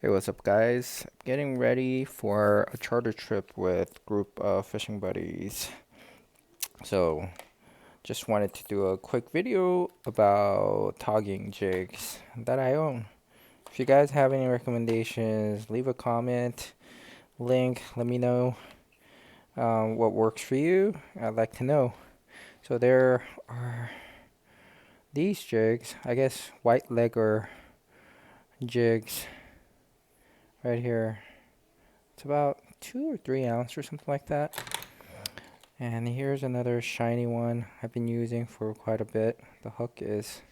Hey, what's up, guys? Getting ready for a charter trip with group of fishing buddies. So, just wanted to do a quick video about togging jigs that I own. If you guys have any recommendations, leave a comment, link, let me know what works for you. I'd like to know. So there are these jigs, I guess white legger jigs right here. It's about 2 or 3 ounce or something like that. And here's another shiny one I've been using for quite a bit. The hook is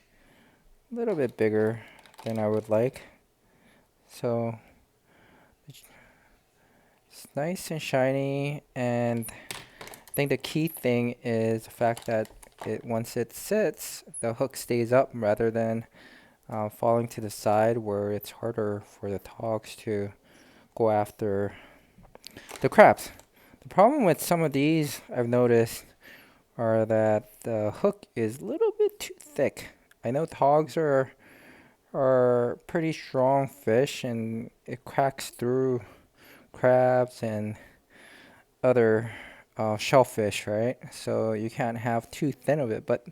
a little bit bigger than I would like. So it's nice and shiny, and I think the key thing is the fact that once it sits, the hook stays up rather than falling to the side where it's harder for the togs to go after the crabs. The problem with some of these I've noticed are that the hook is a little bit too thick. I know togs are pretty strong fish and it cracks through crabs and other shellfish, right? So you can't have too thin of it. But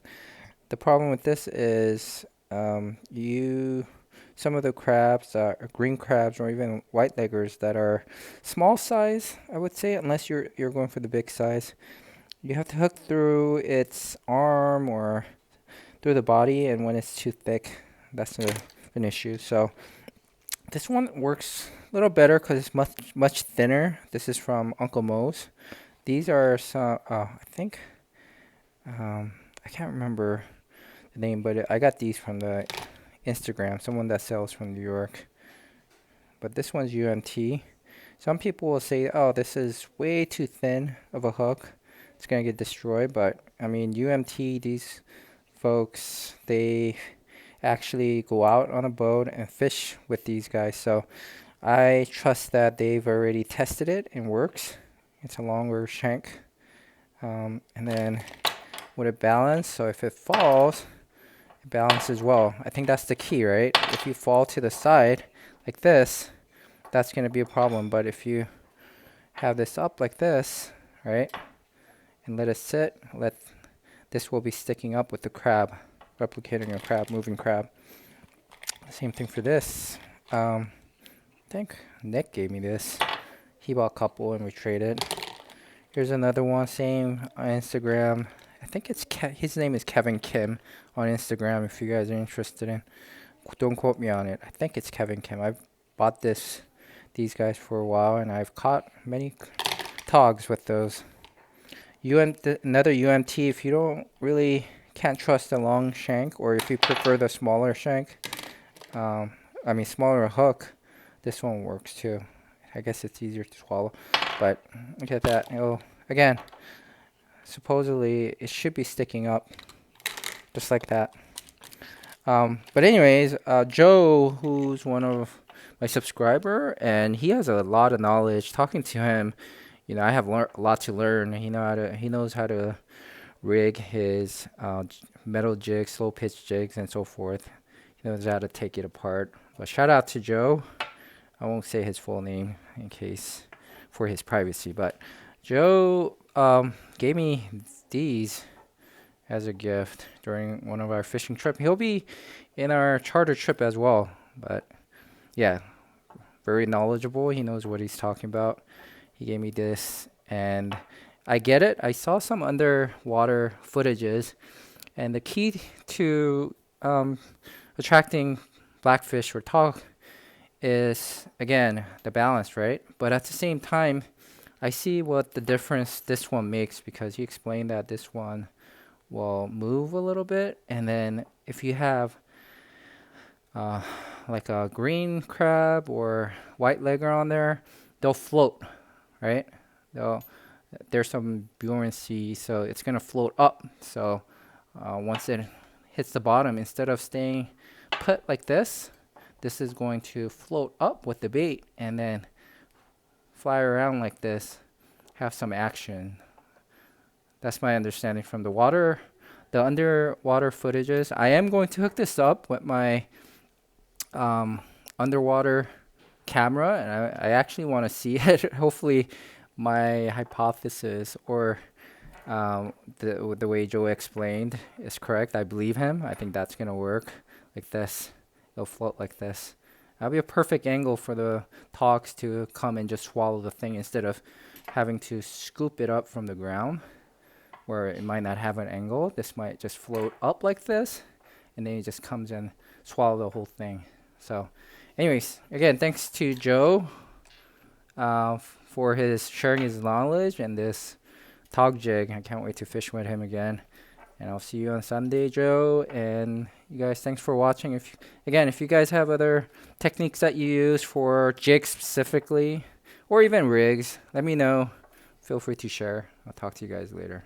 the problem with this is you some of the crabs, green crabs or even white leggers that are small size, I would say, unless you're going for the big size. You have to hook through its arm or through the body, and when it's too thick, that's an issue. So this one works a little better because it's much thinner. This is from Uncle Mo's. These are some, I think, I can't remember the name, but I got these from the Instagram, someone that sells from New York. But this one's UMT. Some people will say, oh, this is way too thin of a hook. It's going to get destroyed. But, I mean, UMT, these folks, they actually go out on a boat and fish with these guys. So I trust that they've already tested it and works. It's a longer shank. And then would it balance? So if it falls, it balances well. I think that's the key, right? If you fall to the side like this, that's going to be a problem. But if you have this up like this, right, and let it sit, this will be sticking up with the crab, replicating a crab, moving crab. Same thing for this. I think Nick gave me this. He bought a couple and we traded. Here's another one, same on Instagram. I think his name is Kevin Kim on Instagram. If you guys are interested in, don't quote me on it. I think it's Kevin Kim. I've bought these guys for a while, and I've caught many togs with those. Another UMT. If you don't really can't trust the long shank, or if you prefer the smaller shank, smaller hook, this one works too. I guess it's easier to swallow, but look at that. Again, supposedly it should be sticking up just like that. But anyways, Joe, who's one of my subscriber, and he has a lot of knowledge. Talking to him, I have a lot to learn. He knows how to rig his metal jigs, slow pitch jigs, and so forth. He knows how to take it apart. But shout out to Joe. I won't say his full name in case for his privacy. But Joe gave me these as a gift during one of our fishing trip. He'll be in our charter trip as well. But yeah, very knowledgeable. He knows what he's talking about. He gave me this, and I get it. I saw some underwater footages, and the key to attracting blackfish or tautog is, again, the balance, right? But at the same time, I see what the difference this one makes, because he explained that this one will move a little bit, and then if you have like a green crab or white legger on there, they'll float, right? There's some buoyancy, so it's gonna float up. So once it hits the bottom, instead of staying put like this is going to float up with the bait and then fly around like this, have some action. That's my understanding from the underwater footages. I am going to hook this up with my underwater camera, and I actually want to see it. Hopefully, my hypothesis or the way Joe explained is correct. I believe him. I think that's gonna work like this. It'll float like this. That'll be a perfect angle for the togs to come and just swallow the thing instead of having to scoop it up from the ground where it might not have an angle. This might just float up like this, and then it just comes and swallow the whole thing. So anyways, again, thanks to Joe for his sharing his knowledge and this tog jig. I can't wait to fish with him again. And I'll see you on Sunday, Joe. And you guys, thanks for watching. If you guys have other techniques that you use for jigs specifically, or even rigs, let me know. Feel free to share. I'll talk to you guys later.